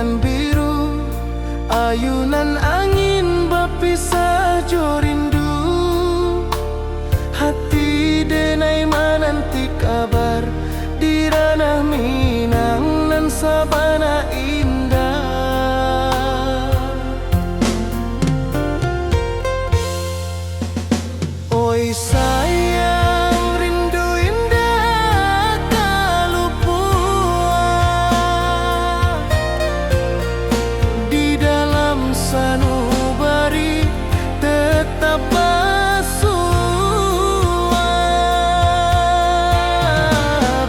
bulan biru, ayunan angin berpisah jo rindu. Hati denai menanti kabar di ranah Minang nan sabana indah. Oi sayang, rindu indah kalupua di dalam sanubari tetap bersua.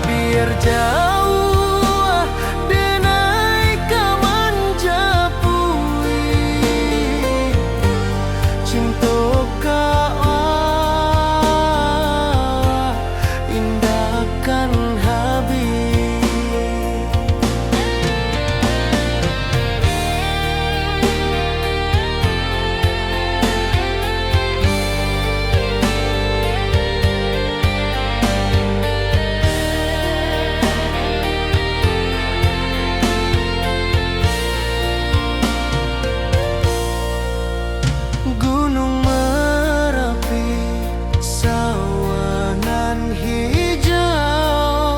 Biar jauh denai kaman japui cinta indahkan habis. Gunung Merapi, sawanan hijau,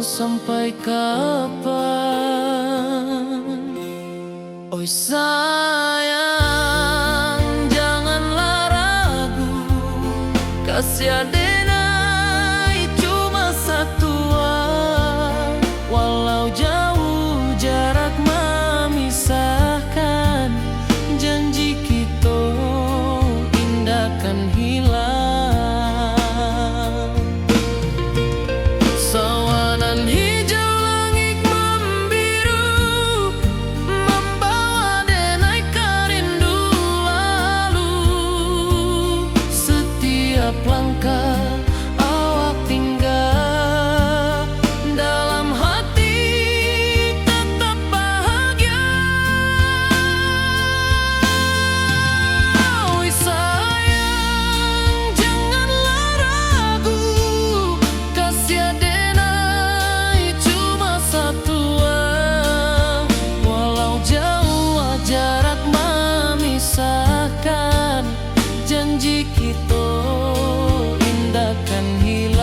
sampai kapan? Oi sayang, janganlah ragu, kasih adenai cuma satu. Walau jauh jarak memisahkan, janji kita indah kan hilang. Sawanan hijau langit membiru, membawa denai kerindu lalu. Setiap langkah awak tinggal, dalam hati tetap bahagia. Oi sayang, janganlah ragu, kasih adenai cuma satu. Walau jauh jarak memisahkan, janji kita indah kan hilang.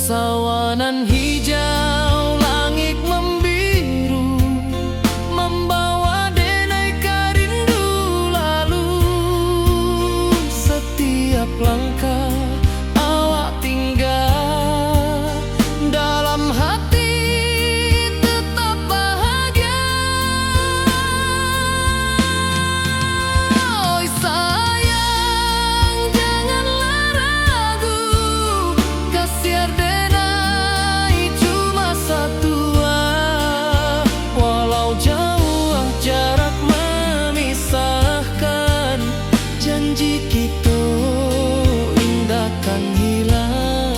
Sawanan hijau langit membiru, membawa denai kerindu lalu. Setiap langkah awak tinggal, dalam hati tetap bahagia. Oi sayang, janganlah ragu, kasih adenai cuma satu. Walau jauh jarak memisahkan, janji kita indah kan hilang.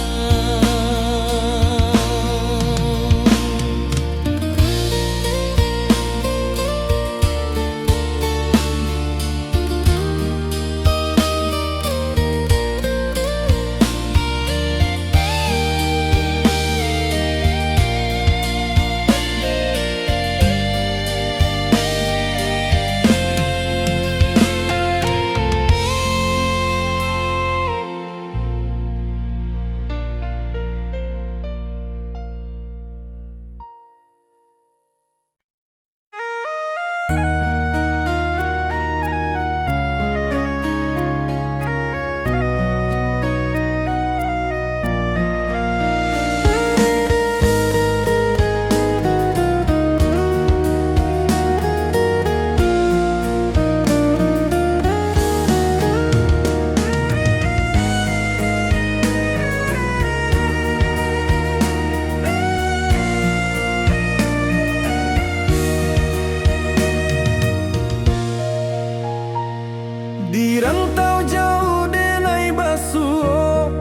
Di rantau jauh denai basuh,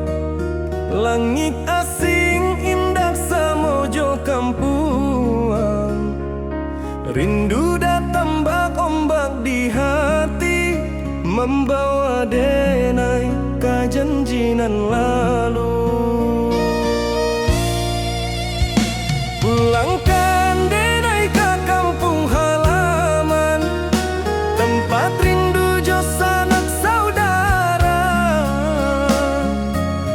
langit asing indah samojo kampuang. Rindu datang bak ombak di hati, membawa denai kajanjinan lalu. Pulangkan denai ke kampung halaman, tempat rindu jo sanak saudara.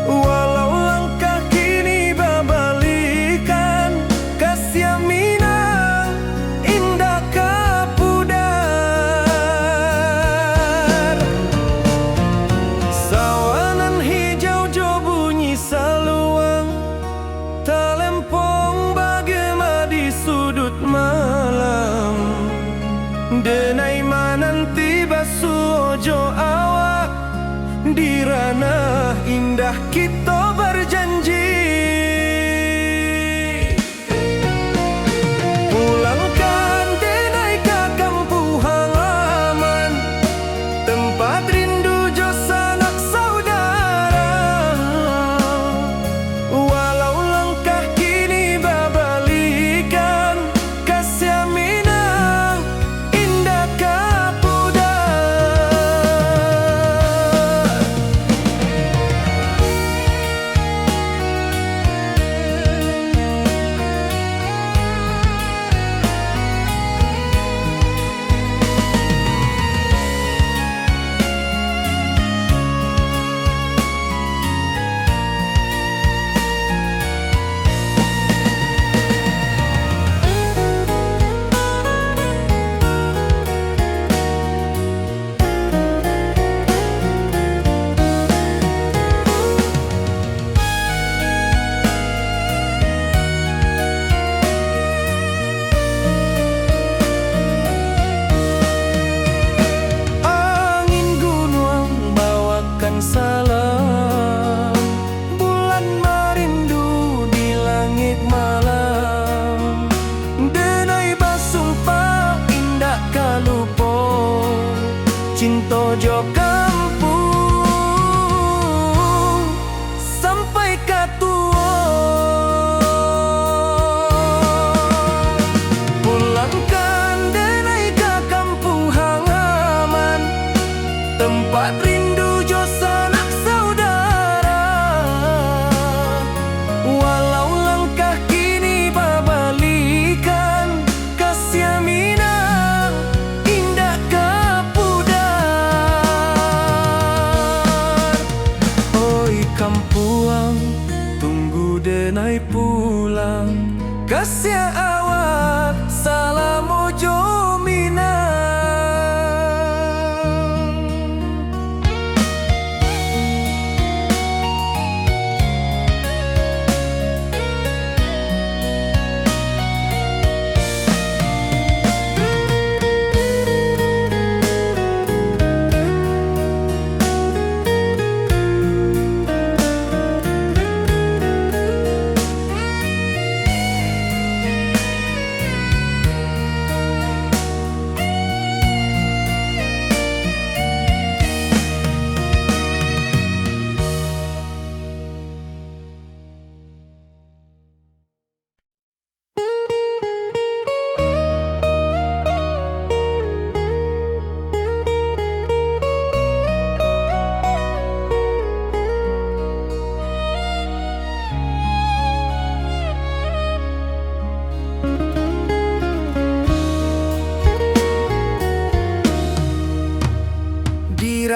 Walau langkah kini babalikan, kasih minang indah kapudar. Sawanan hijau jo bunyi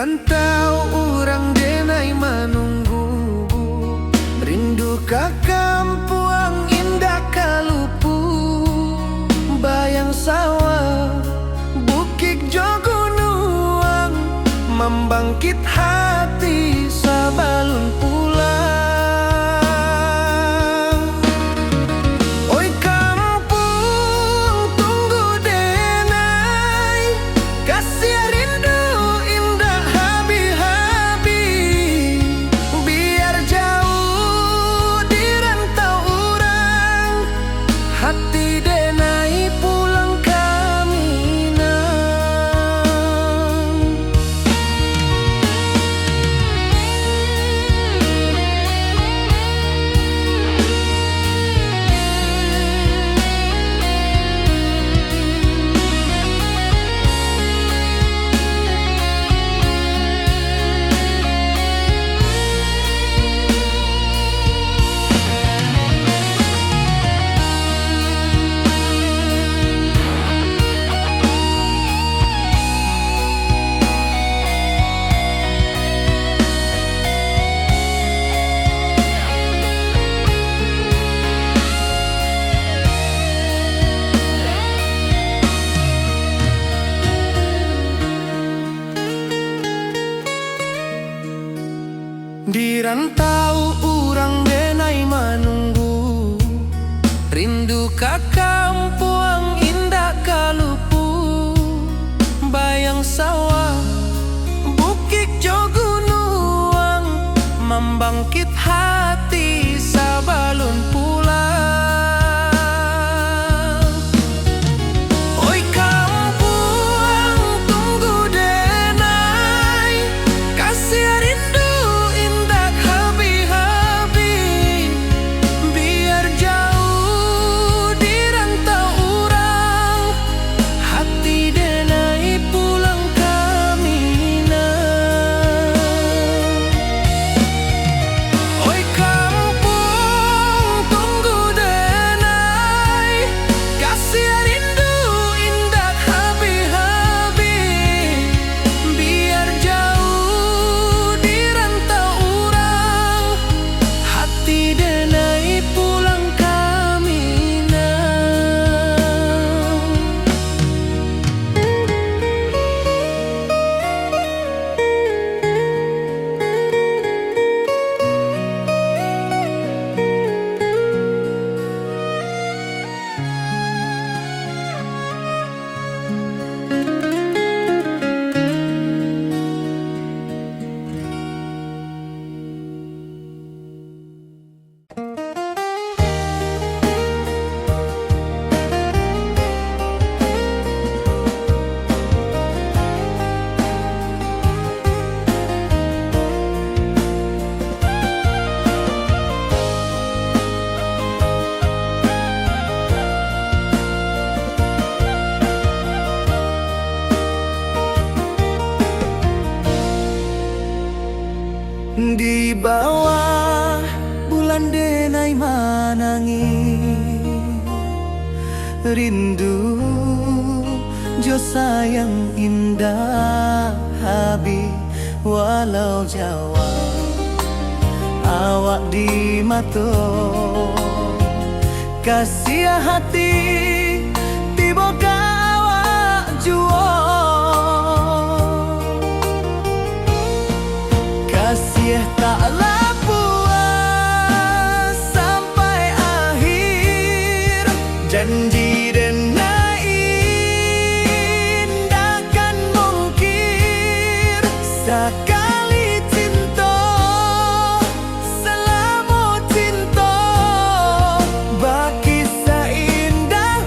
rantau urang denai menunggu, rindu ka kampuang indah kalupu, bayang sawah bukit jo gunung, membangkit hati sabalun pulang. Oi kampung tunggu denai, kasih rindu indah habi-habi, biar jauh di rantau urang, hati denai pulang ke Minang. Di rantau urang denai menunggu, rindu ka kampuang indah kalupu, bayang sawah bukit jo gunung, membangkit hati sabalun pulang. Oi kampung tunggu denai, kasih rindu indah habi-habi, biar jauh di rantau urang, hati denai pulang ke Minang. Oi kampung tunggu denai, kasih rindu indah habi-habi, biar jauh di rantau urang, hati denai pulang ke Minang. Di bawah bulan denai manangi, rindu jo sayang indah habi, walau Jawa awak di mato, kasih hati tiba ka awak juo, kasih taklah puas sampai akhir, janji denai indakan mungkir, sekali cinta selama cinta, baki seindah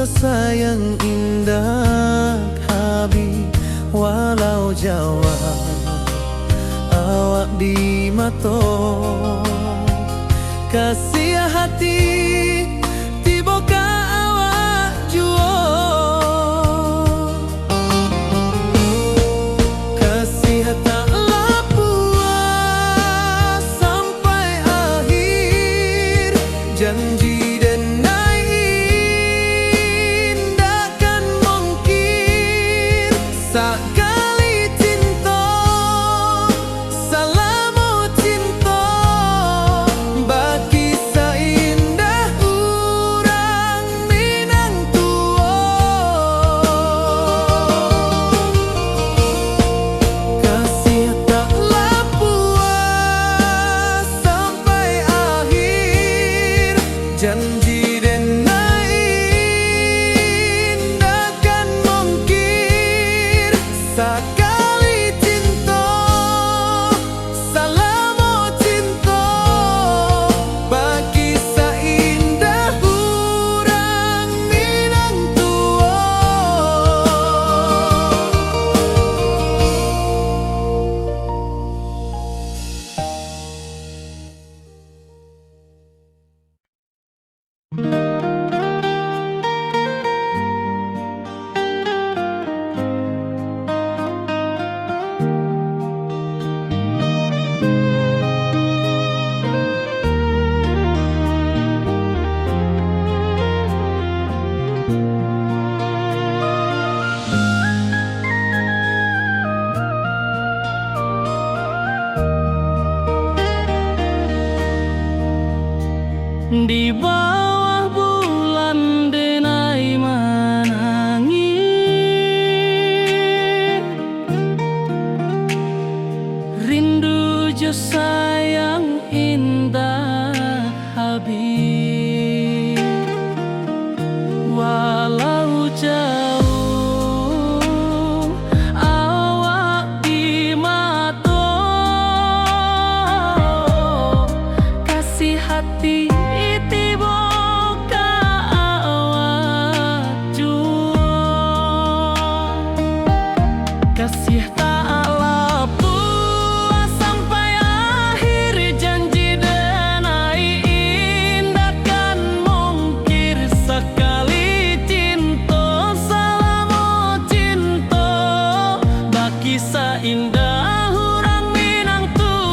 jo sayang indah habi walau Jawa awak di mato kasih hati tiba ka awak juo kasih tak puas sampai akhir janji dan indah kan mungkin sekali cinta salamu cinta bagi seindah urang Minang tua kasih taklah puas sampai akhir janji dan indah kan mungkin sekali cinta salamu cinta bagi seindah urang Minang tua. Di bawah bulan denai menangis rindu jo sayang indah habis walau jauh awak di mato kasih hati kasih taklah puas sampai akhir janji dan indah kan mungkir sekali cinta salamu cinta bagi seindah urang Minang tua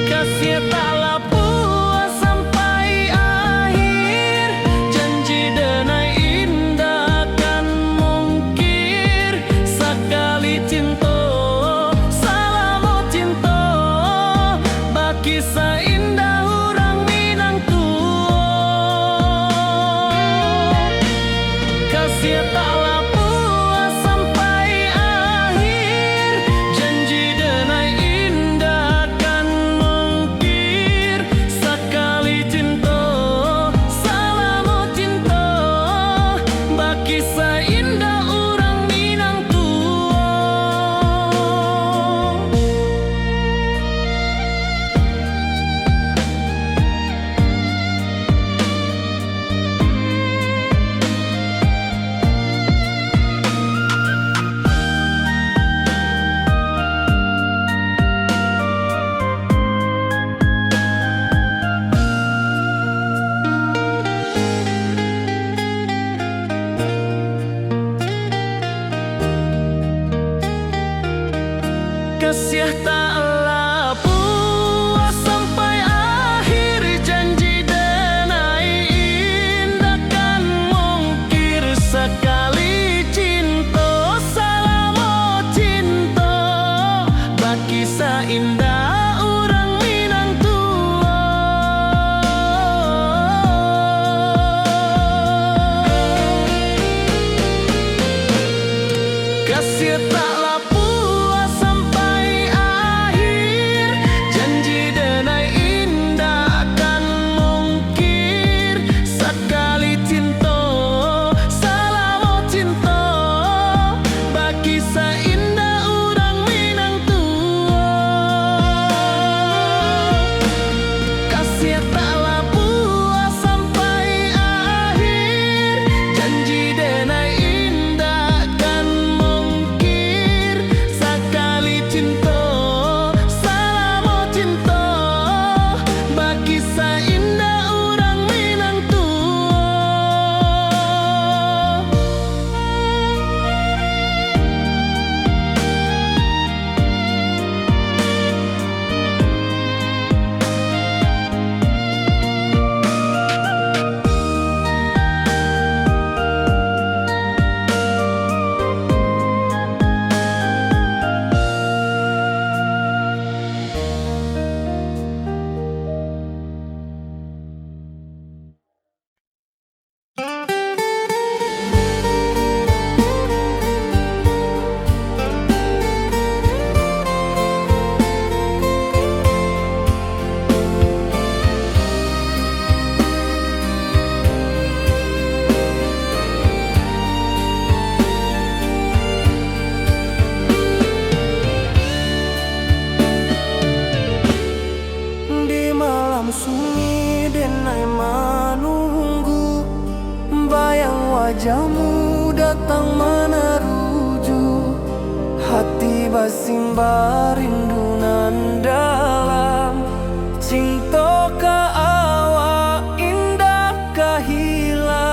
kasih taklah puas sampai akhir janji dan indah kan mungkir sekali cinta salamu cinta bagi seindah urang Minang tua kasih taklah puas sampai akhir janji dan indah kan mungkir sekali cinta salamu cinta bagi seindah urang Minang tua. Kasih taklah puas sampai akhir janji dan indah kan mungkir sekali cinta salamu cinta bagi seindah urang Minang tua kasih taklah puas sampai akhir janji dan indah kan mungkir sekali cinta salamu cinta bagi seindah urang Minang tua. wajahmu datang meneruju, hati basimba rindu nan dalam. Cinta ka awak indah kahilang.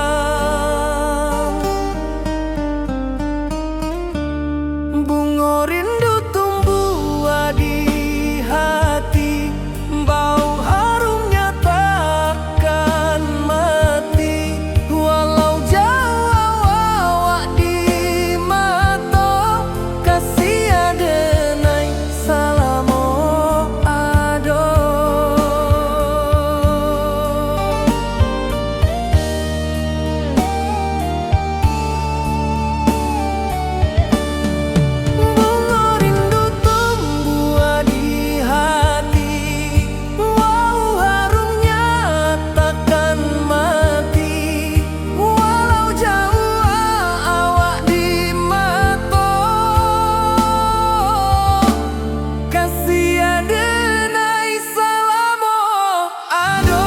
Bunga rindu tumbuh di hati, bau harumnya takkan mati. Walau jauh awak di mata, kasih adenai salamo ado. Bunga rindu tumbuh di hati, wow harumnya takkan mati. Walau jauh awak di mata, kasih adenai salamo ado.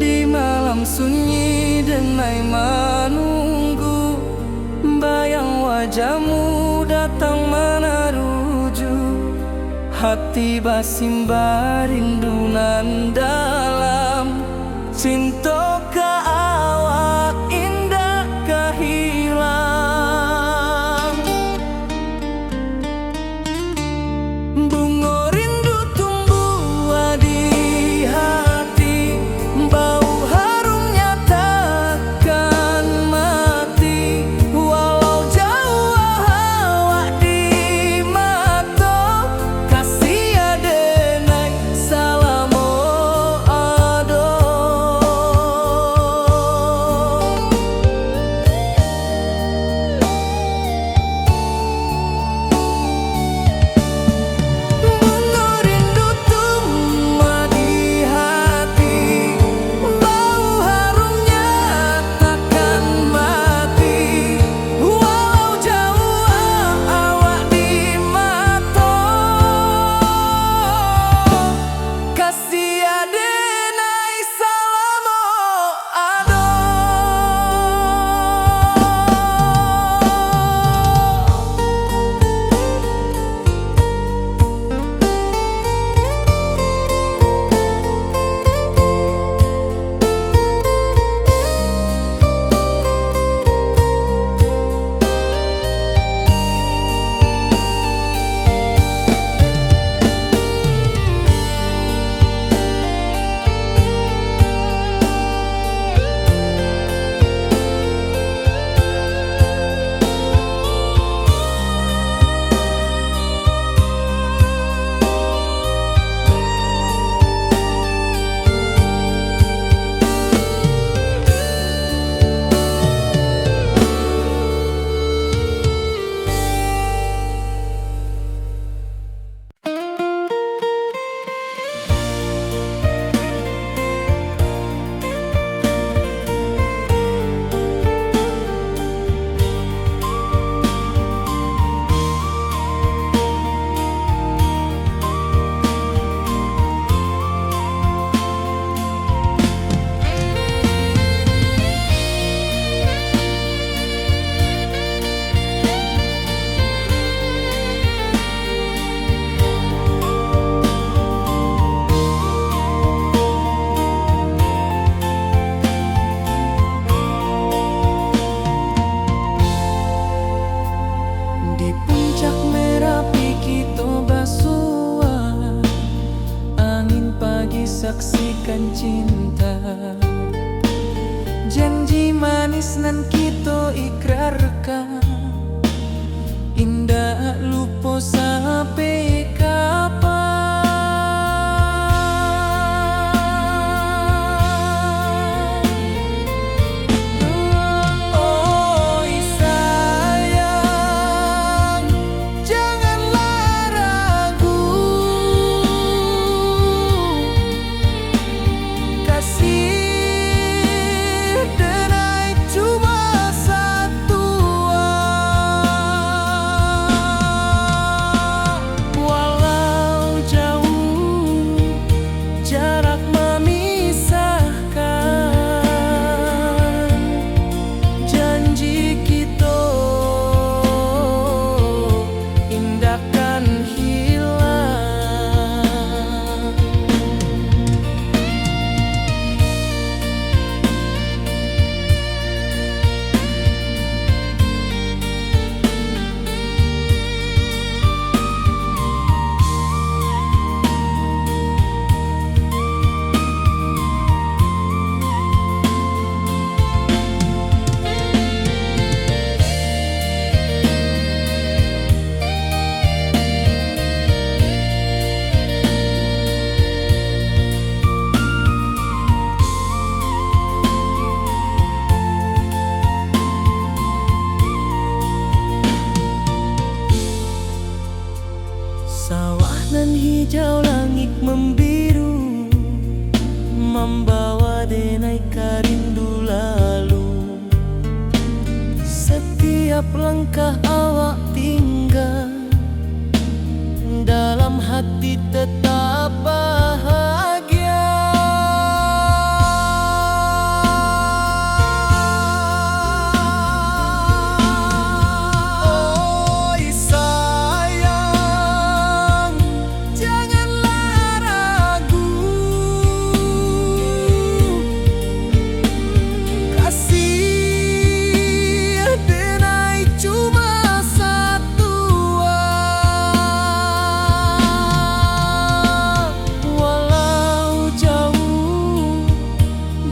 Di malam sunyi denai menunggu, bayang wajahmu datang meneruju, hati basimba rindu nan dalam. Cinta ka awak indah kahilang. Bunga rindu tumbuh di hati, bau harumnya takkan mati. Walau jauh awak di mata, kasih adenai salamo ado. Bunga rindu tumbuh di hati, bau harumnya takkan mati. Walau jauh awak di mata, kasih adenai salamo ado. saksikan cinta tresnan kita ikrarkan, indah lupa sampai kapan. Oi sayang, janganlah ragu, kasih denai cuma satu. Walau jauh jarak memisahkan, janji kita indahkan hilang. Sawah nan hijau, langit membiru, membawa denai karindu lalu. Setiap langkah awak tinggal, dalam hati tetap bahagia. Oi sayang, janganlah ragu, kasih denai cuma satu. Walau jauh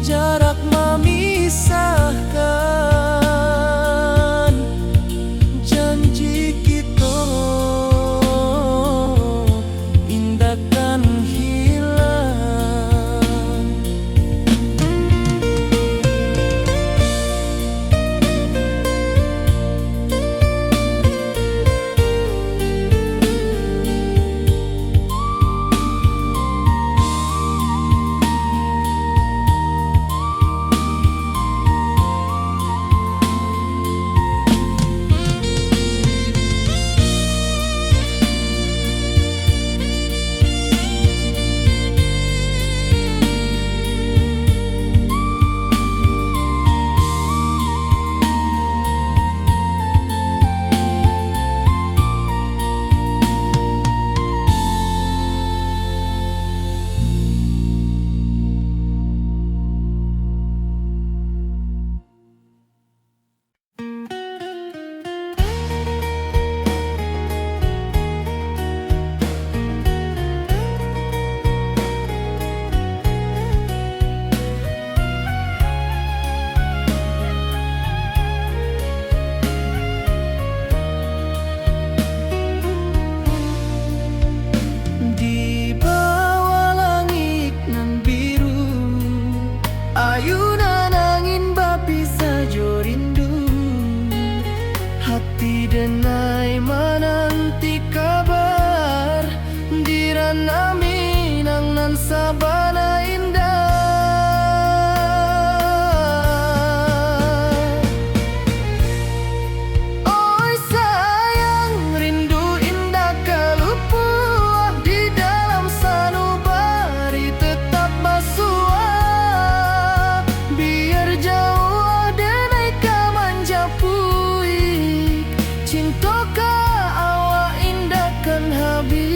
jarak memisahkan, janji kita indahkan hilang. Di bawah langit nan biru, ayunan angin bapi saja rindu. Hati denai menanti kabar, di ranah Minang nan sabana indah. Oi sayang, rindu indah kalupua, di dalam sanubari tetap basua. Biar jauh denai ka manja puik, cinta ka awak indahkan habis.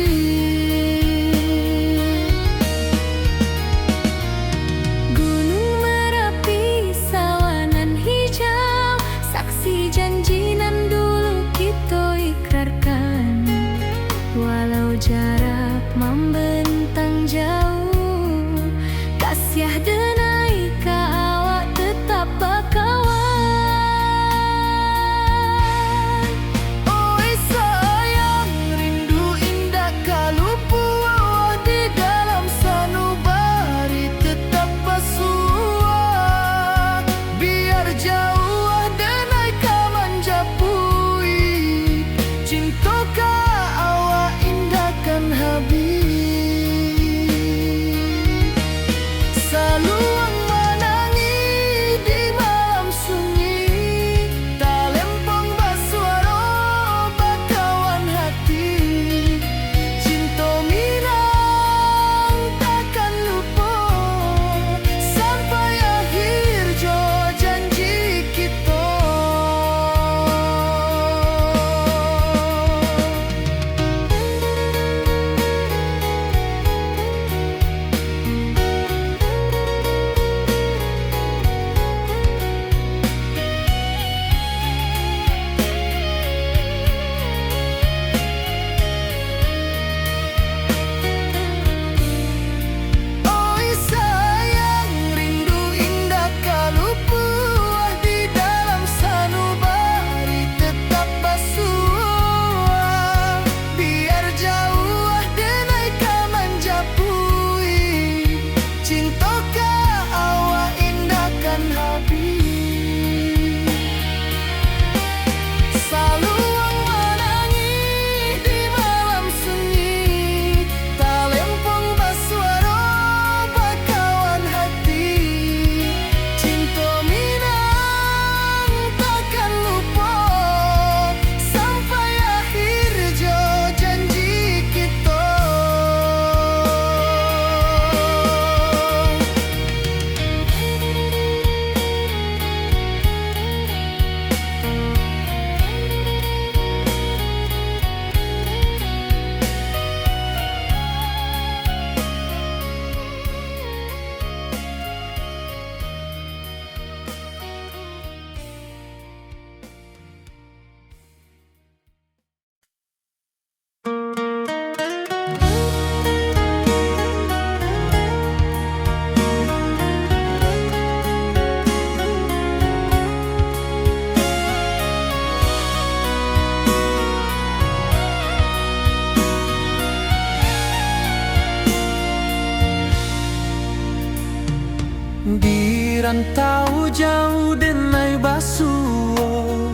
rantau jauh denai basuo,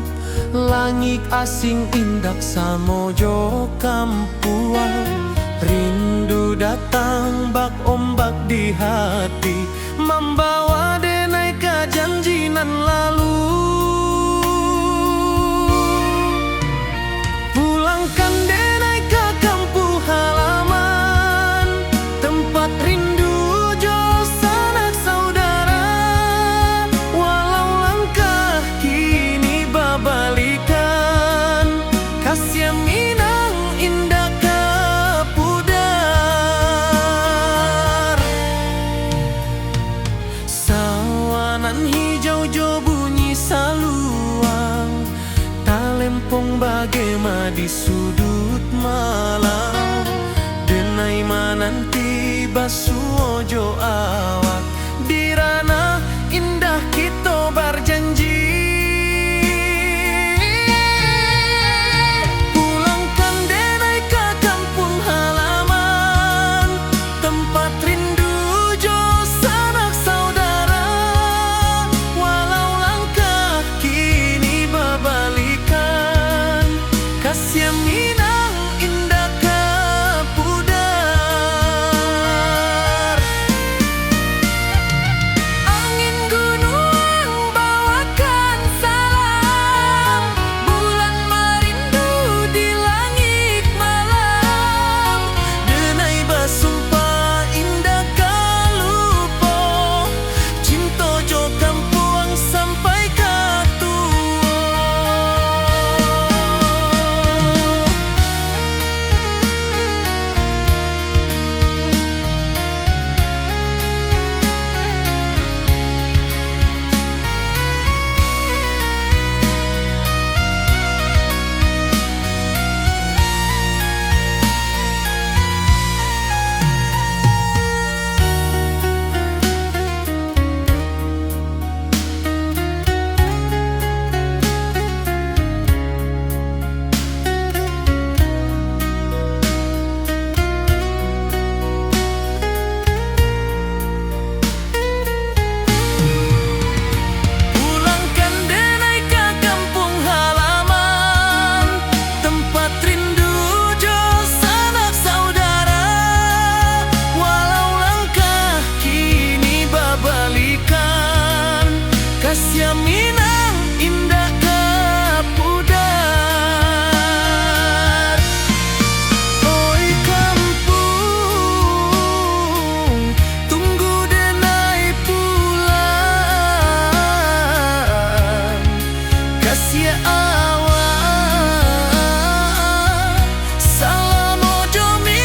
langit asing indak samojo kampuang. Rindu datang bak ombak di hati, membawa denai ke janjinan lalu. Pulangkan denai ke kampung halaman, tempat rindu jo sanak saudara. Walau langkah kini babalikan, kasih minang indah ke pudar. Sawanan hijau jo bunyi saluang, talempong bagema di sudut malam. Denai mananti basuo jo awak, di ranah indah kita berjanji. Pulangkan denai ke kampung halaman, tempat rindu jo sanak saudara. Walau langkah kini babalikan, kasih minang indah ke pudar. Angin gunung bawakan salam, bulan merindu di langit malam. Denai basumpah indah kalupo, cinta jo kampuang sampai ke tua. Pulangkan denai ke kampung halaman, tempat rindu jo sanak saudara. Walau langkah kini babalikan, kasih minang indah ke pudar. Oi kampung, tunggu denai pulang. Kasih awak, salam ojo minang.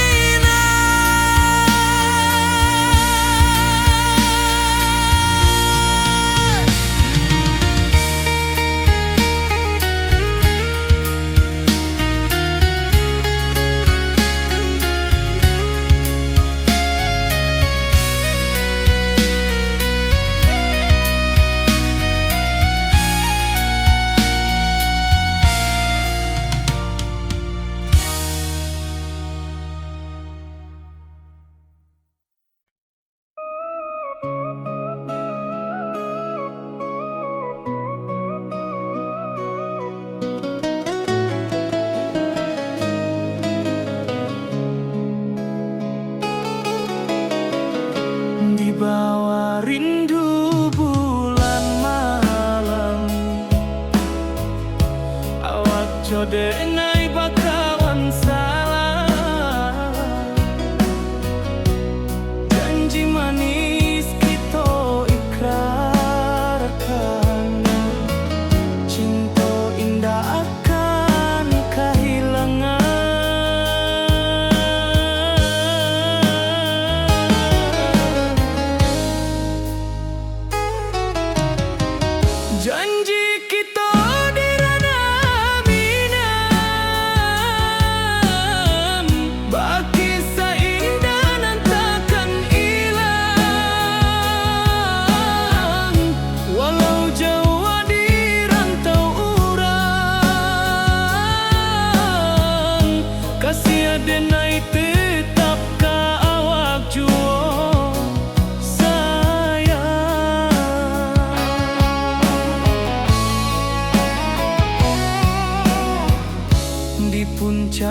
Di bawah rindu bulan malam, awak jo denai bakawan salam. Janji manis kita ikrarkan, cinta indah akan kehilangan. Janji kita di ranah minam, baki seindah nan takkan hilang. Walau jauh di rantau urang, kasih denai tetap ka awak juo sayang.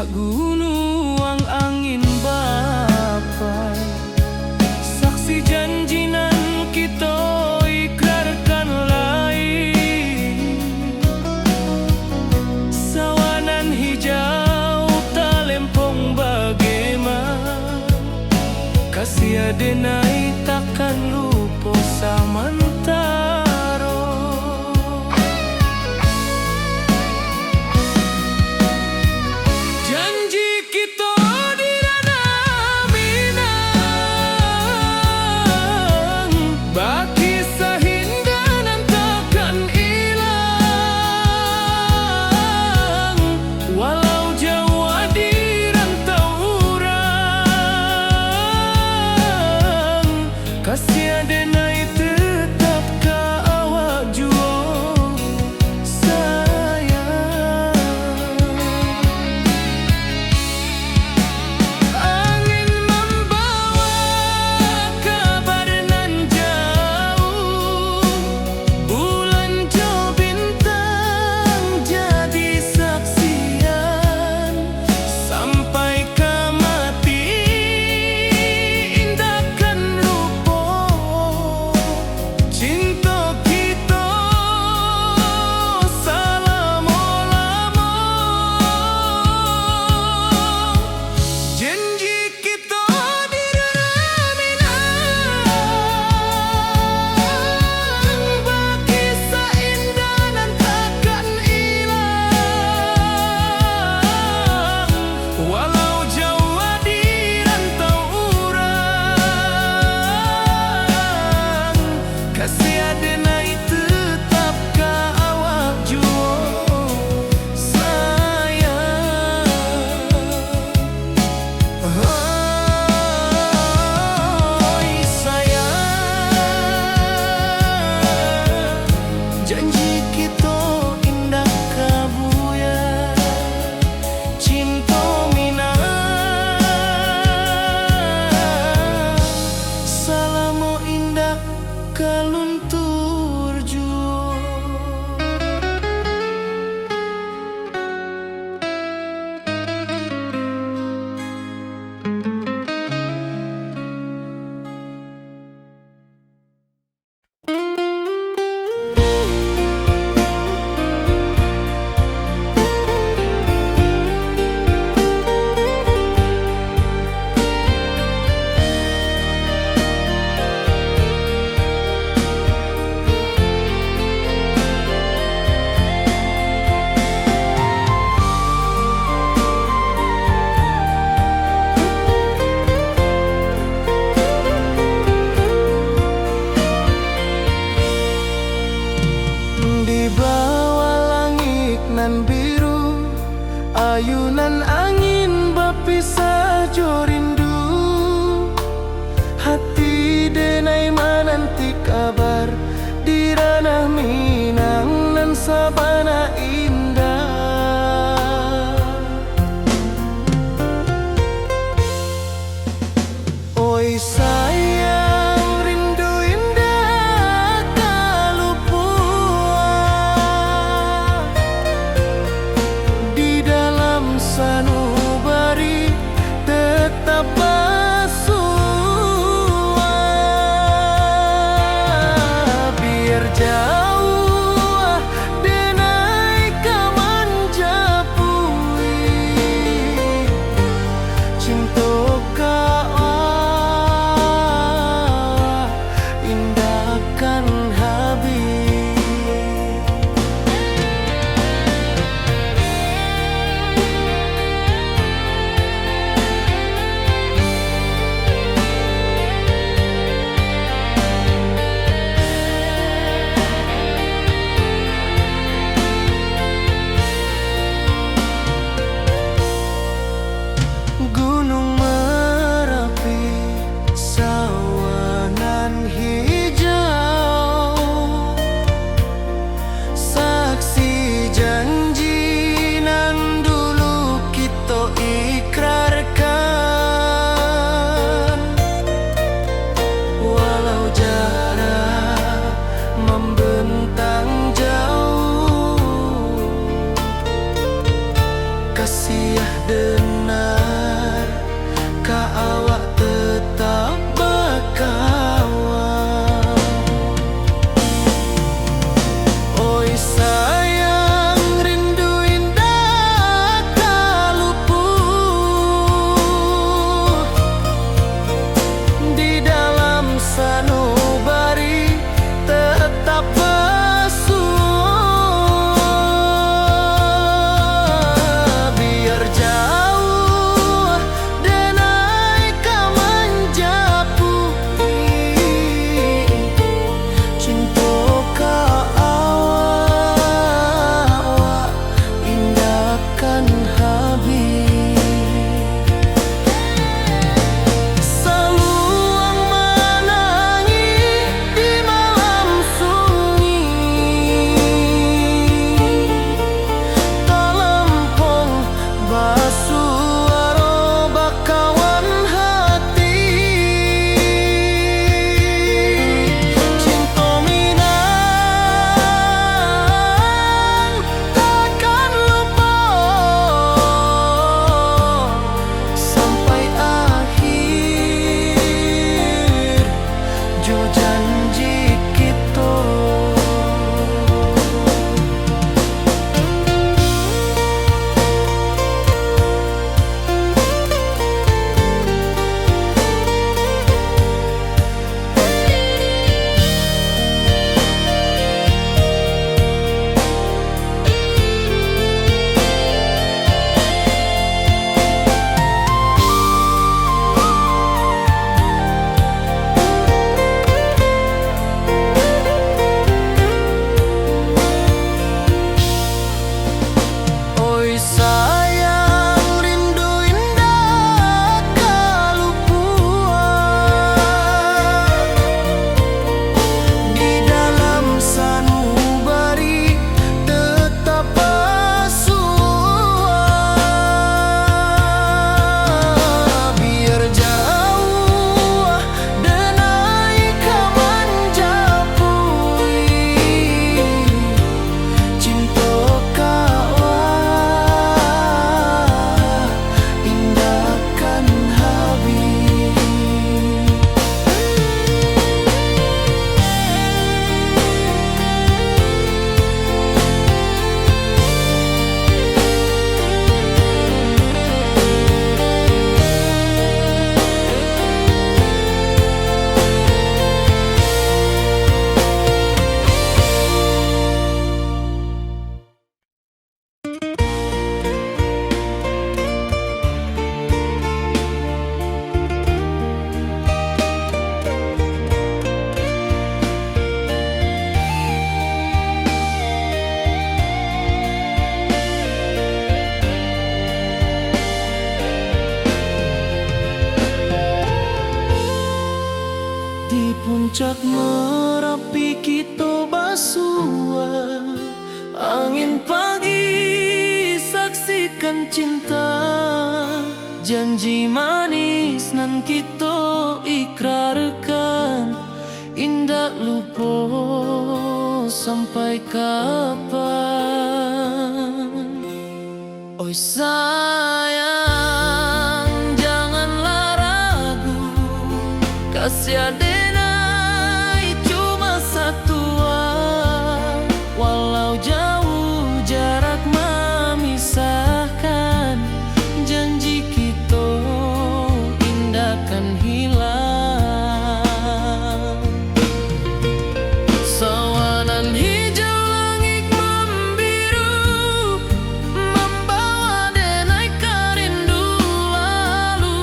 puncak gunung angin bapai, saksi janji nan kita ikrarkan lain. Sawanan hijau talempong bagaimana, kasih adenai takkan lupa samantaro. Janji kita di ranah Minang, baki sahindanan takkan hilang. Walau jauh di rantau urang, kasih adenai tetap ka awak jua sayang. Angin membawa kabar nan jauh, bulan jo bintang jadi saksian. Sampai ke mati indahkan lupa cinta kita selama-lama. Janji kita di ranah Minang, baki seindah nan takkan hilang. Walau jauh di rantau urang, kasih adenai tetap ka awak jua sayang. Oi sayang, janji kita indah kabuya, cinta Minang selama indah kaluntur jua. Di bawah langit nan biru, ayunan angin berpisah jo rindu. Hati denai menanti kabar di ranah Minang nan sabana indah. Oi sayang, rindu indah kalupua di dalam sanubari tetap bersua. Biar jauh denai kamanjapui, cinta ka Puncak Merapi kita basua, angin pagi saksikan cinta, janji manis nan kita ikrarkan, indah lupa sampai kapan. Oi sayang, janganlah ragu, kasih adenai cuma satu, walau jauh jarak memisahkan, janji kita indahkan hilang. Sawanan hijau langit membiru, membawa denai kerindu lalu.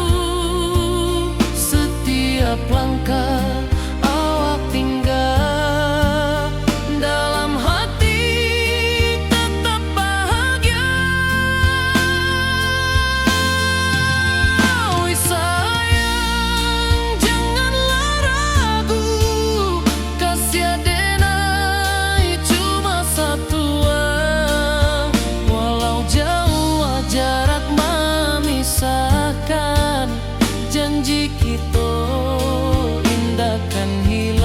Setiap langkah awak tinggal, dalam hati tetap bahagia. Oi sayang, janganlah ragu, kasih adenai cuma satu, walau jauh jarak memisahkan, janji kita indahkan hilang.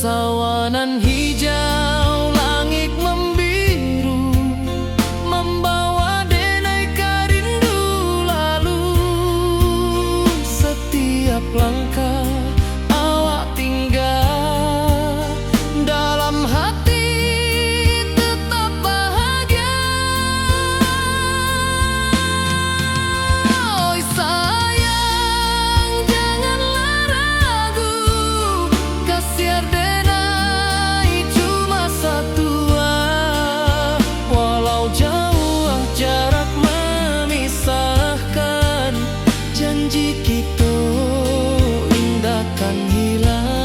Sawanan hijau langit membiru, membawa denai kerindu lalu. Setiap langkah awak tinggal, dalam hati tetap bahagia. Oi sayang, janganlah ragu, kasih adenai cuma satu, walau jauh jarak memisahkan, janji kita indahkan hilang.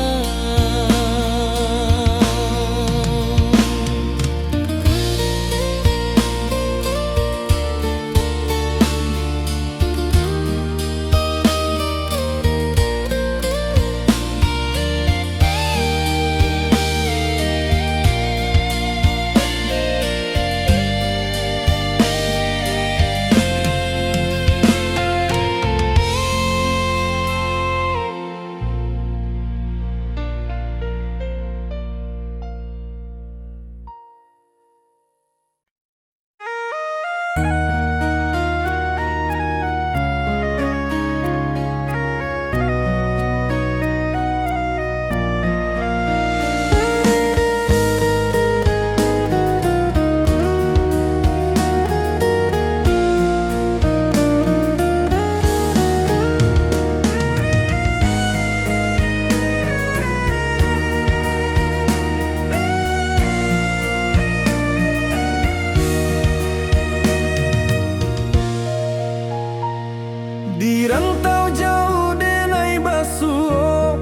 Di rantau jauh denai basuh,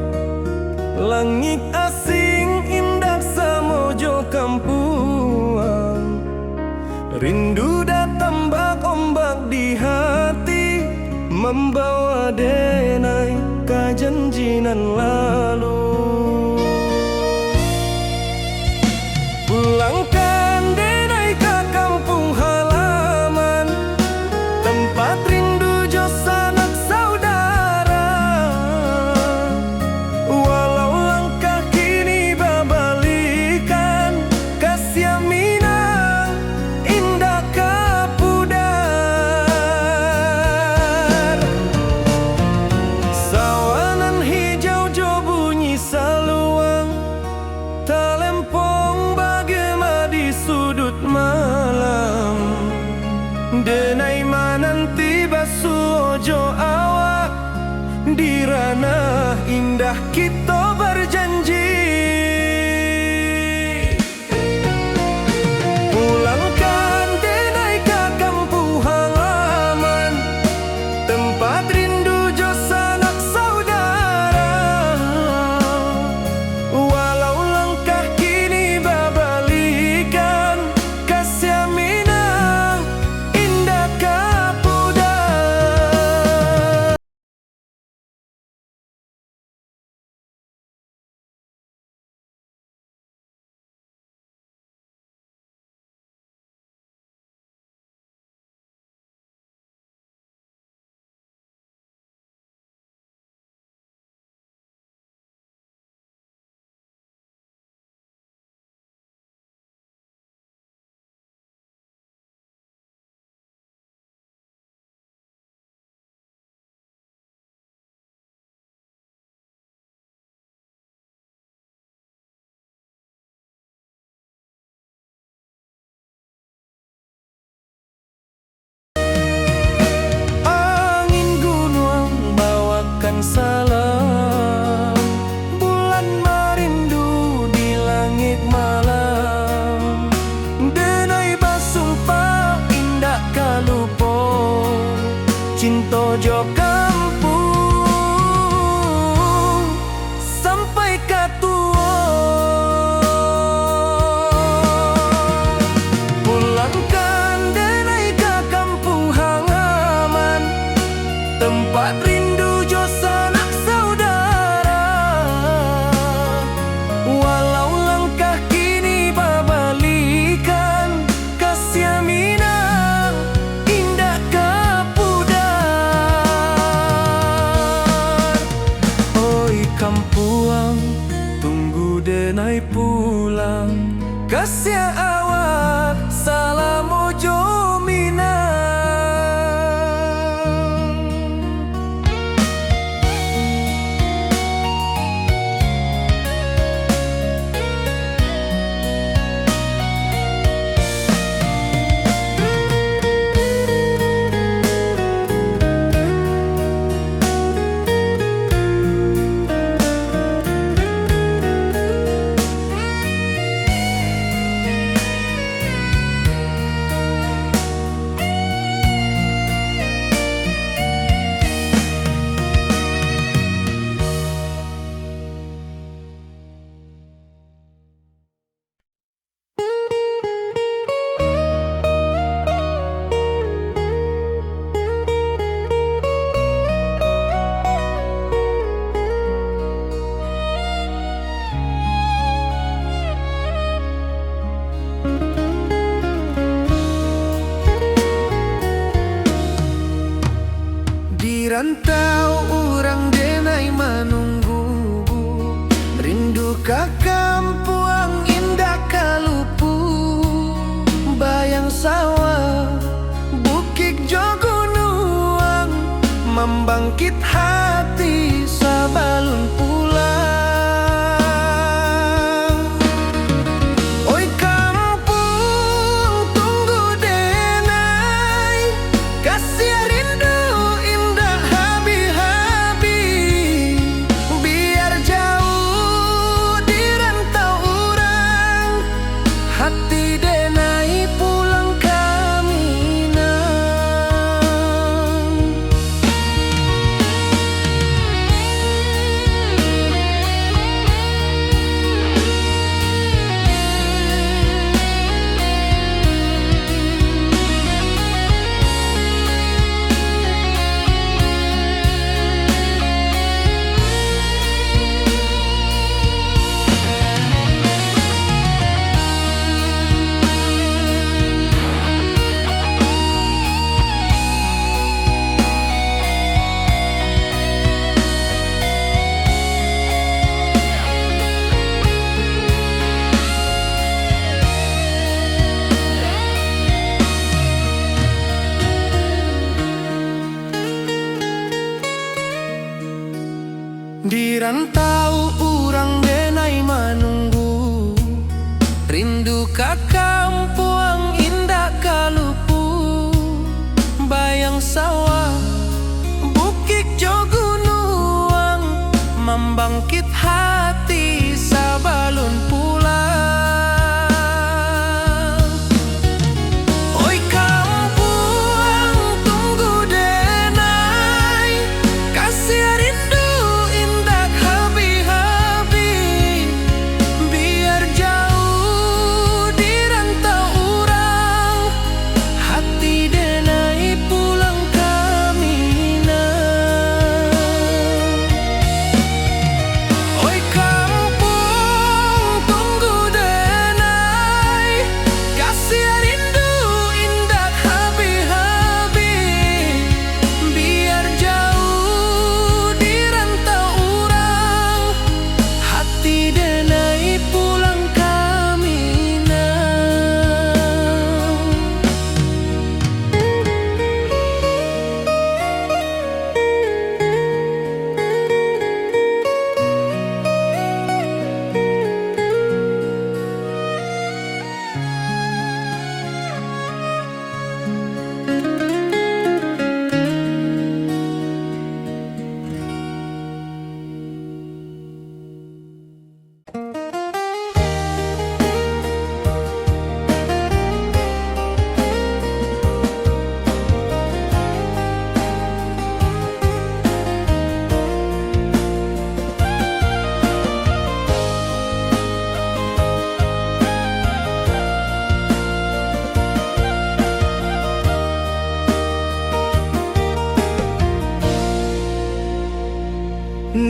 langit asing indah samojo kampuang. Rindu datang bak ombak di hati, membawa denai kajanjinan lalu. Pulangkan denai ke kampung halaman, tempat rindu jo sanak saudara. Walau langkah kini babalikan, kasih aminah indah kapudar. Sawanan hijau jo bunyi saluang, talempong bagema di sudut malam. Denai mananti basuh ojo awak, di ranah indah kita berjanji. denai pulang kasih awak salam ojo minang. Di rantau orang denai menunggu, rindu ke kampung indah kalupu, bayang sawah bukit jogunuang, membangkit hati sabalun pulang. Oi kampung tunggu denai, kasih rindu hati denai pulang ke Minang. Di rantau orang denai menunggu, rindu ke kampung indah kalupu, bayang sawah bukit jogunuang, membangkit hati sabalun pulang. Oi kampung tunggu denai, kasih rindu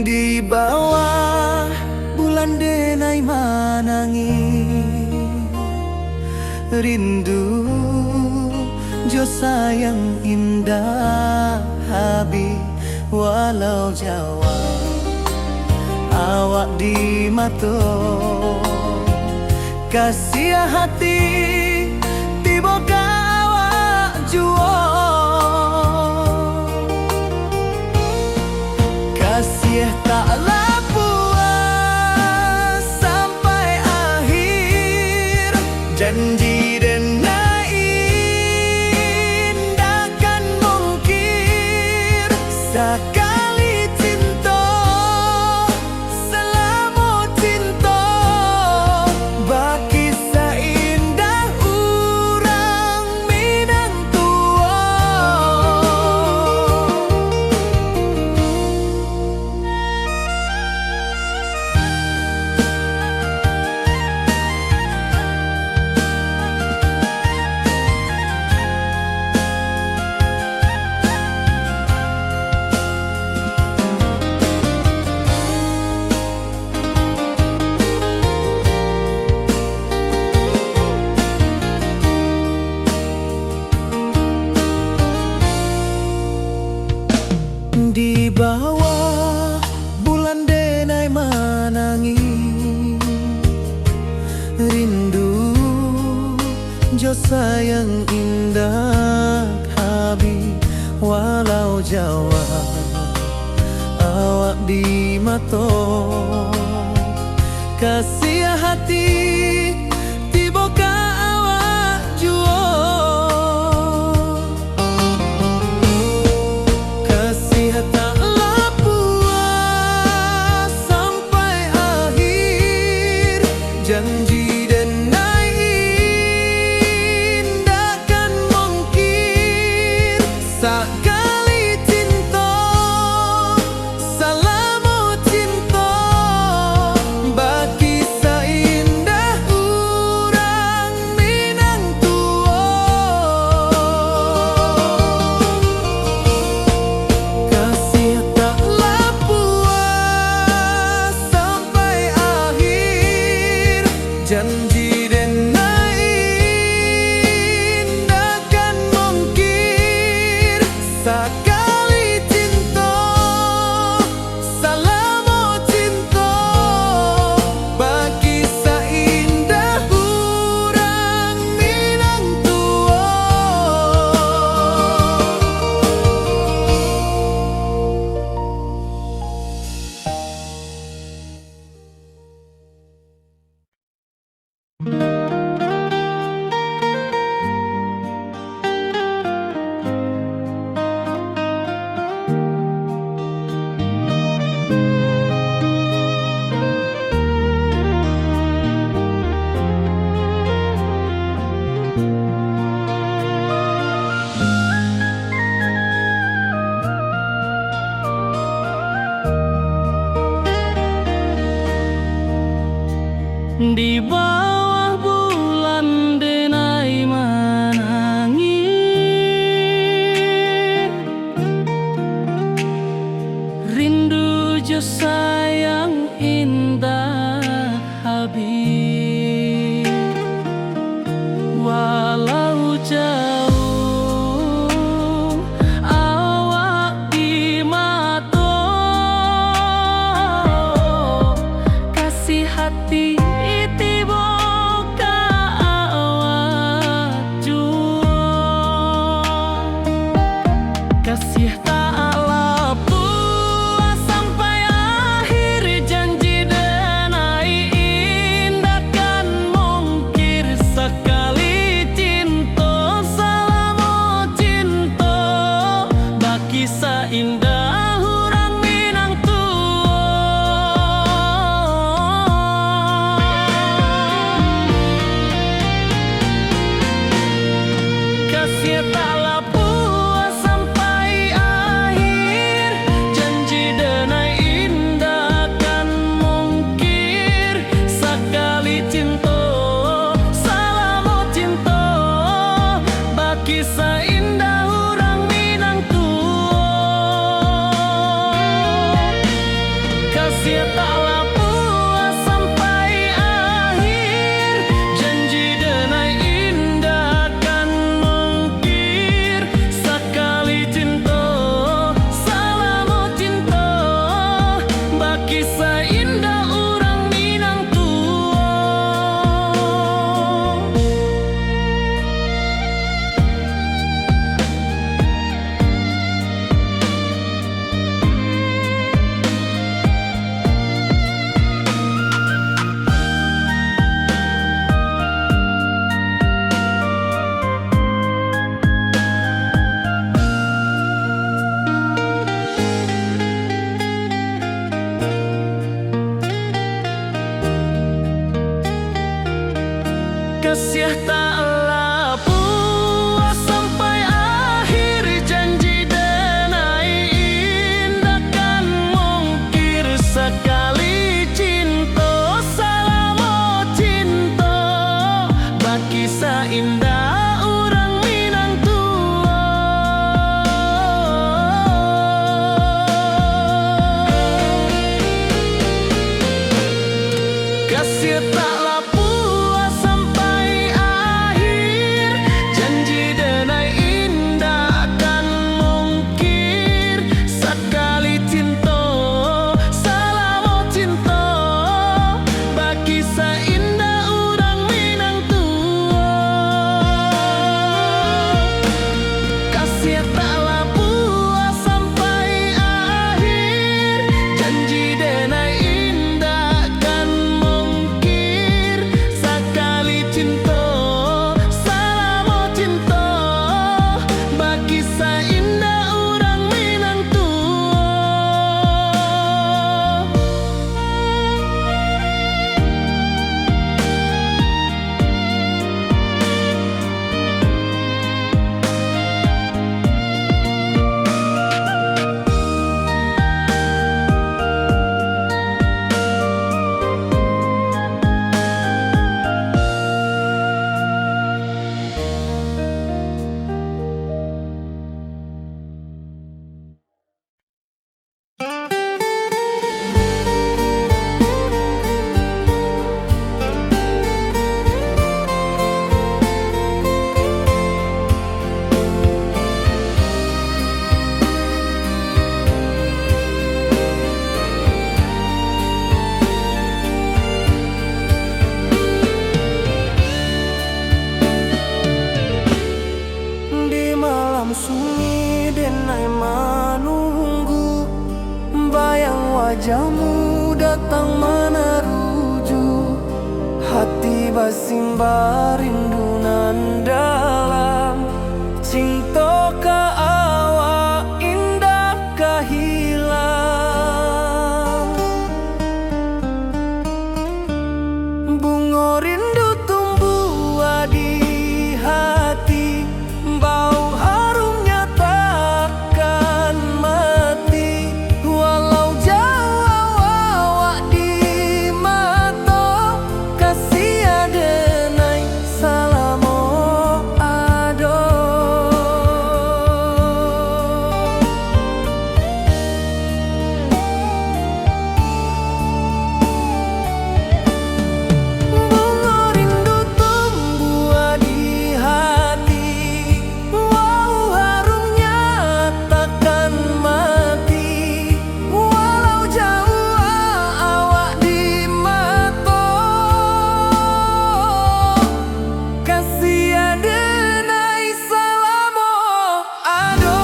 Di bawah bulan denai manangi, rindu jo sayang indah habi walau Jawa. Awak awak di mato. Kasih hati tiba ka awak juo. Kasih taklah puas sampai akhir. Janji dan indah kan mungkir. Sekali cinta selama cinta, baki seindah urang Minang tua. Di bawah bulan denai manangi, rindu jo sayang indah habi. Walau Jawa awak di mato. Kasih hati tiba ka awak juo. Kasih taklah puas sampai akhir. Janji dan indah kan mungkir. Sekali cinta selama cinta, baki seindah urang Minang tua. Kasih taklah puas sampai akhir. Janji dan indah kan mungkir. Sekali cinta selama cinta, baki seindah urang Minang tua. Di bawah bulan denai manangi, rindu jo sayang indah habib. Walau jauh awak di mato. Kasih hati kasih taklah puas sampai akhir. Janji dan indah kan mungkir. Sekali cinta selama cinta, baki seindah urang Minang tua. Kasih taklah puas sampai akhir. Janji dan indah kan mungkir. Sekali cinta selama cinta, baki seindah urang Minang tua. Kasih taklah puas sampai akhir. Janji dan indah kan mungkir. Sekali cinta selama cinta, baki seindah kasih taklah puas sampai akhir, janji denai indah kan mungkir. Sekali cinta salamo cinta, bagi indah orang Minang tua. Kasih taklah puas sampai akhir, janji denai indah kan mungkir. Sekali cinta salamo cinta, bagi indah orang Minang tua. Kasih taklah puas sampai akhir, janji denai indah kan mungkir. Sekali cinta salamo cinta, bagi indah orang Minang tua. Di malam sunyi denai menunggu, bayang wajahmu datang meneruju. Hati basimba rindu nan dalam, cinta ka awak indah ka hilang. Bunga rindu tumbuh di hati, bau harumnya takkan mati. Walau jauh awak di mata, kasih adenai salamo ado. Bunga rindu tumbuh di hati, wow harumnya takkan mati. Walau jauh awak di mata, kasih adenai salamo ado.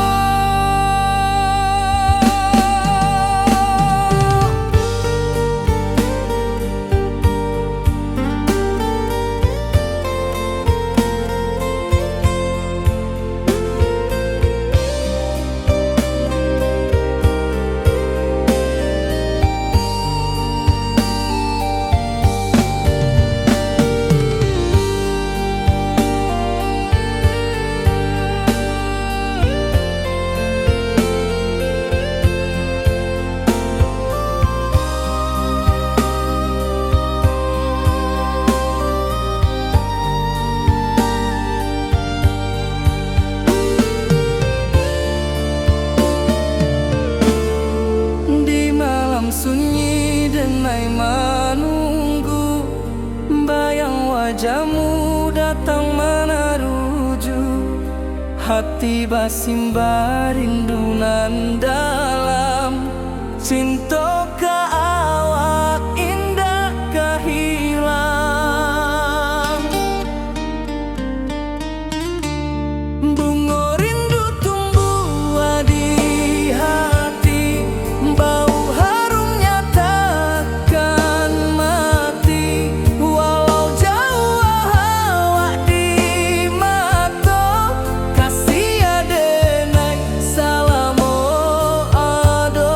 Di malam sunyi denai menunggu, bayang wajahmu datang meneruju. Hati basimba rindu nan dalam, cinta ka awak indah ka hilang. Bunga rindu tumbuh di hati, bau harumnya takkan mati. Walau jauh awak di mata, kasih adenai salamo ado.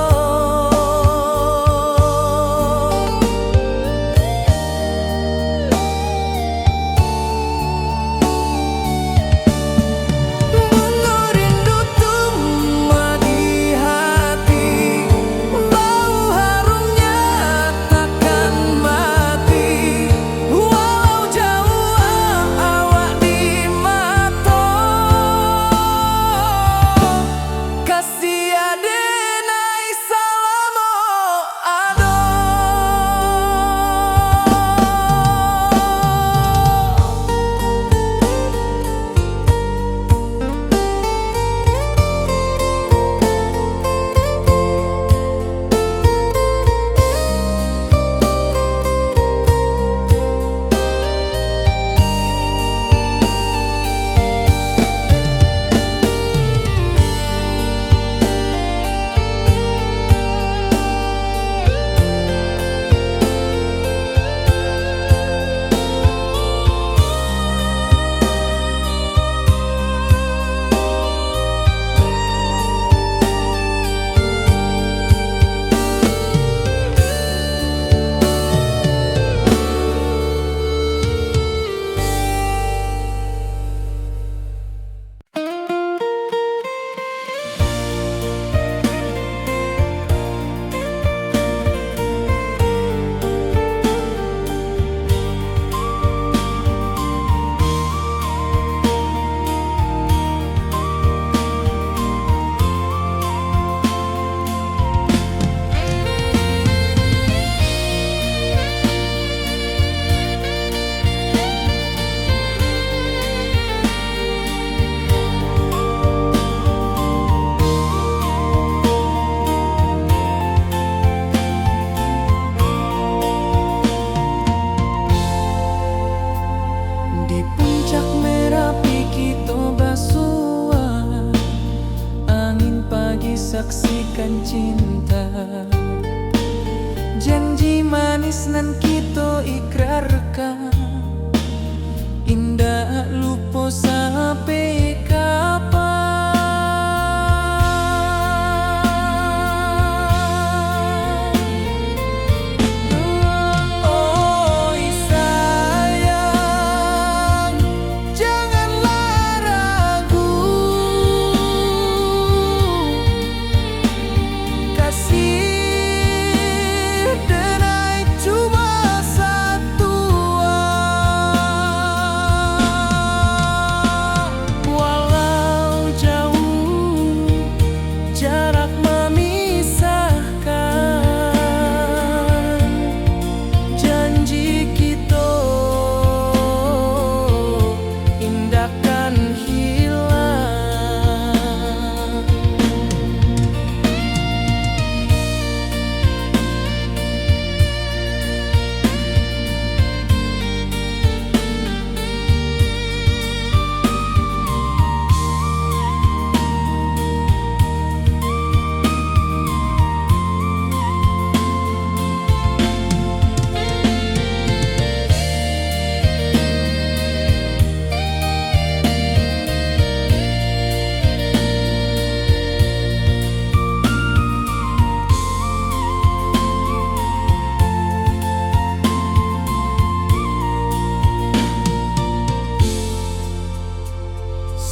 akan cinta. Janji manis nan kita ikrarkan, indah lupa sampai kapan. Oi sayang, janganlah ragu, kasih denai cuma satu. Walau jauh jarak memisahkan, janji kita indahkan hilang.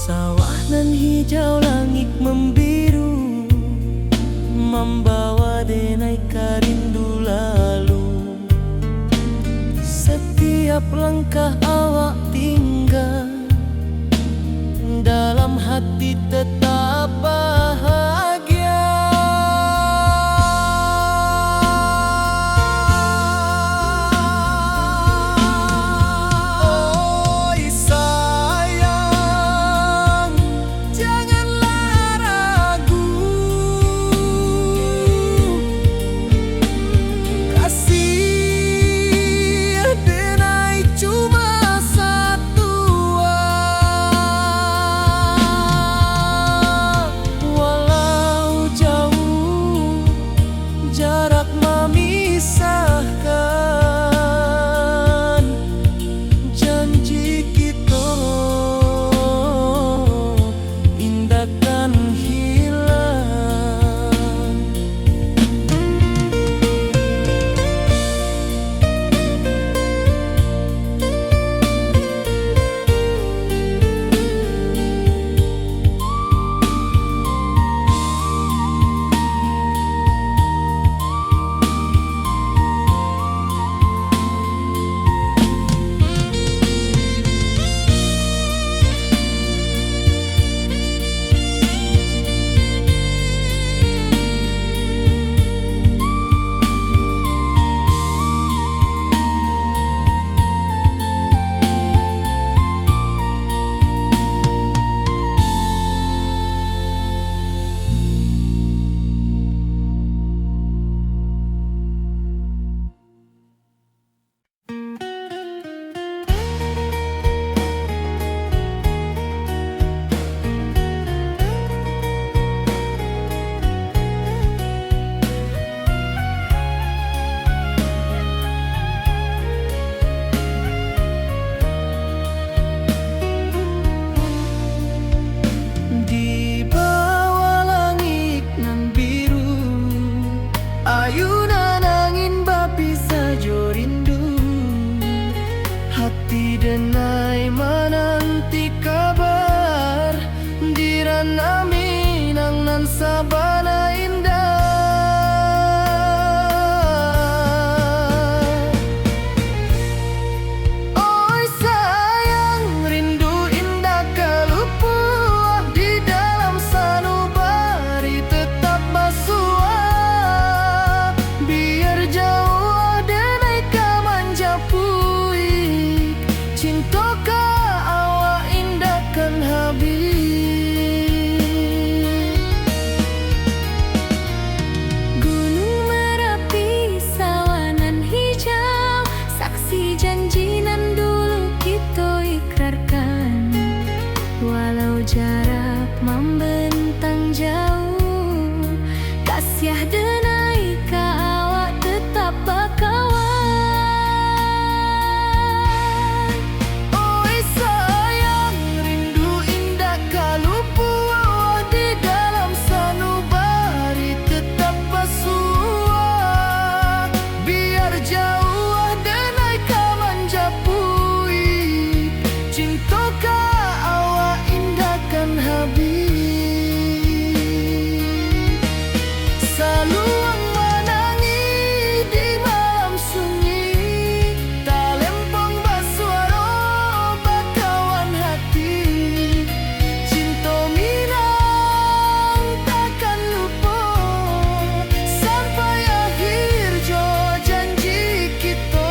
Sawah nan hijau, langit membiru, membawa denai karindu lalu. Setiap langkah awak tinggal, dalam hati tetap bahagia. Oi sayang, janganlah ragu, kasih denai cuma satu. Walau jauh jarak memisahkan, janji kita indahkan hilang. Di bawah langit nan biru, ayunan angin bapisa jo rindu. Hati denai menanti kabar, di ranah Minang nan sabana indah. Oi sayang, rindu indah kalupua, di dalam sanubari tetap basua. Biar jauh denai kamanja puik, cinta ka awak indahkan habis. jarak membentang jauh, jauh denai ka manjapui, cinta ka awak indahkan habis. Saluang menangi di malam sunyi, talempong basuara bakawan hati. Cinta minang takkan lupa sampai akhir jo janji kita.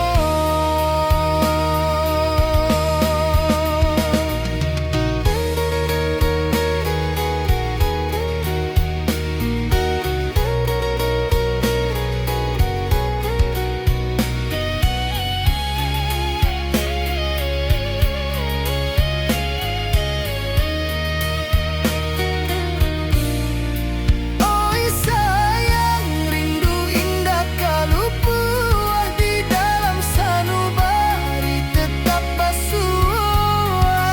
Oi sayang, rindu indah kalau buah di dalam sanubari tetap basuh.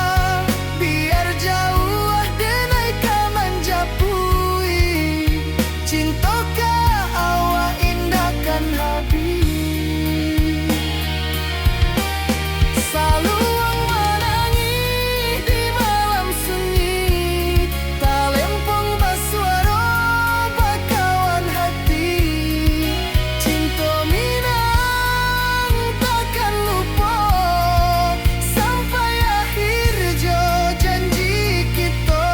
Biar jauh denai ka manjapui, cinta ka awak indahkan habis. Saluang menangi di malam sunyi, talempong basuara bakawan hati. Cinta minang takkan lupa sampai akhir jo janji kita.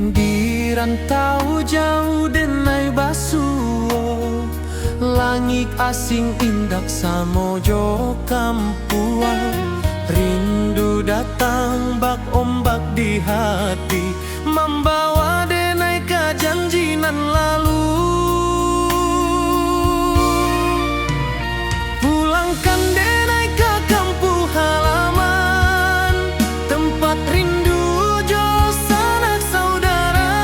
Di rantau jauh denai basuh, langit asing indak samojo kampuan. Rindu datang bak ombak di hati, membawa denai ka janji nan lalu. Pulangkan denai ka kampung halaman, tempat rindu jo sanak saudara.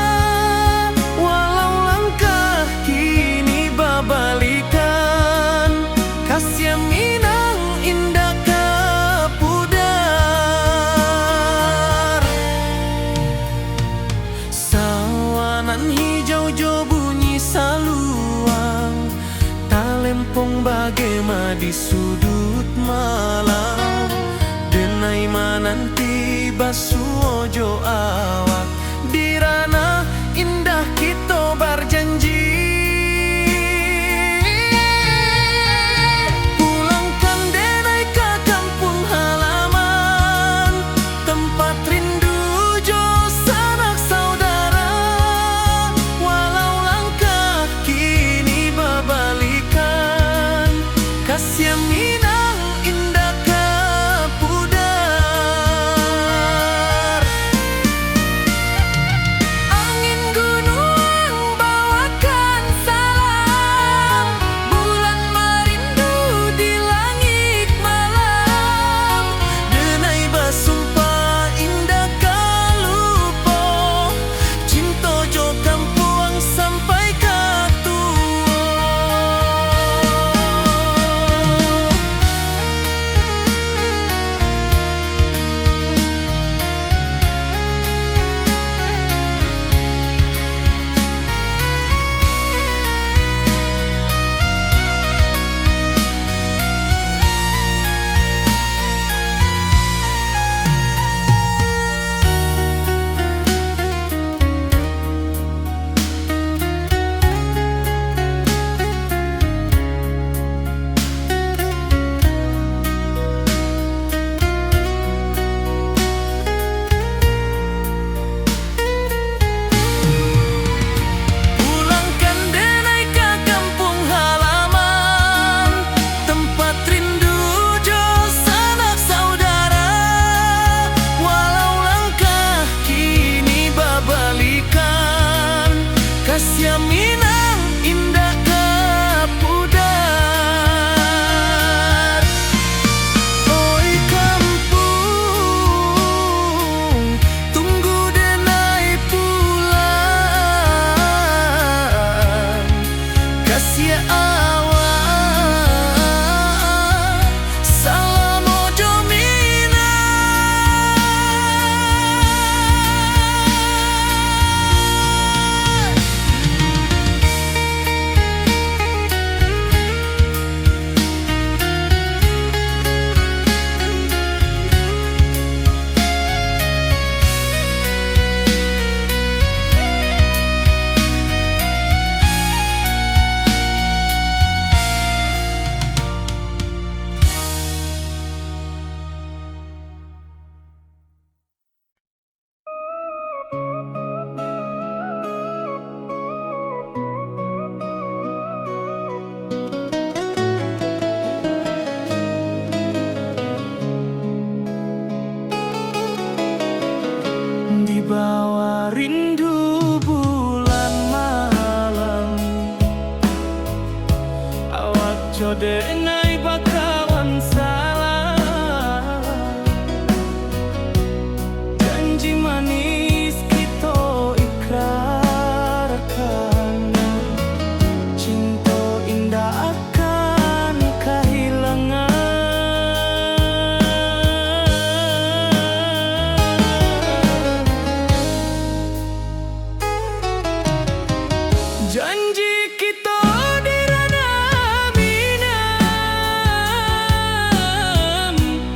Walau langkah kini babalikan, kasih minang indah ka pudar. Sawanan hijau jo bunyi saluang, talempong bagema di sudut malam. Denai mananti basuh jo awak, di ranah indah kita berjanji. Pulangkan denai ka kampung halaman, tempat rindu jo sanak saudara. Walau langkah kini babalikan, kasih minang indah ka pudar. Jodenai bakawan salah, janji manis kita ikrarkan, cinta indah akan kehilangan. Janji kita di ranah minam,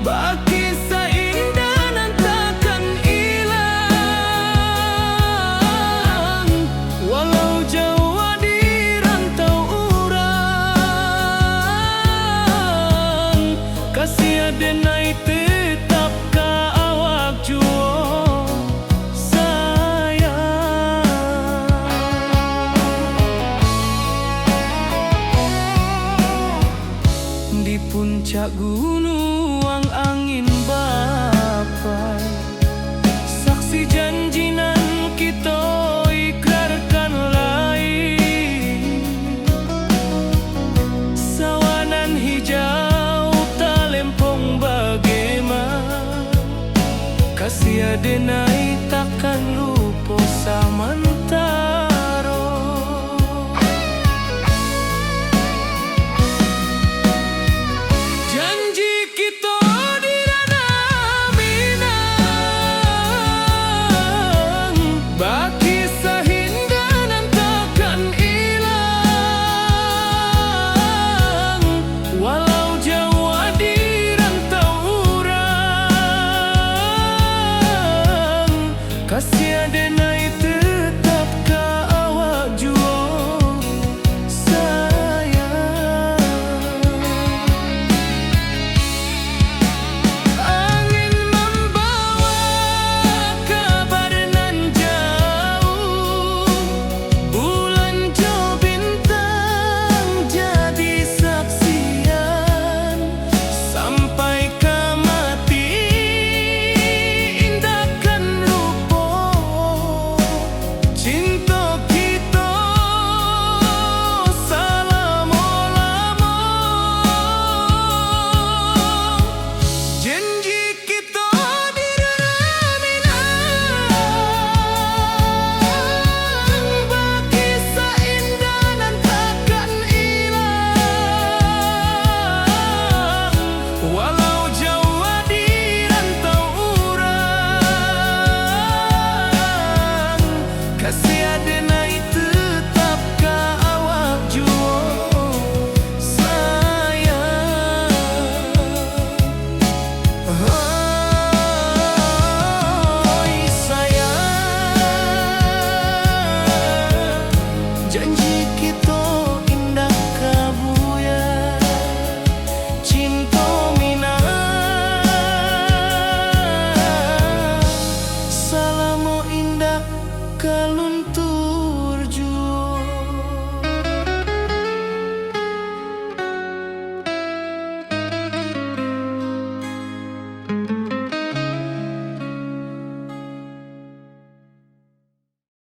baki seindah nan takkan hilang. Walau jauh di rantau urang, kasih adenai tetap ka awak jua di puncak gunung angin bapai, saksi janji nan kita ikrarkan lain. Sawanan hijau talempong bagaimana, kasih adenai takkan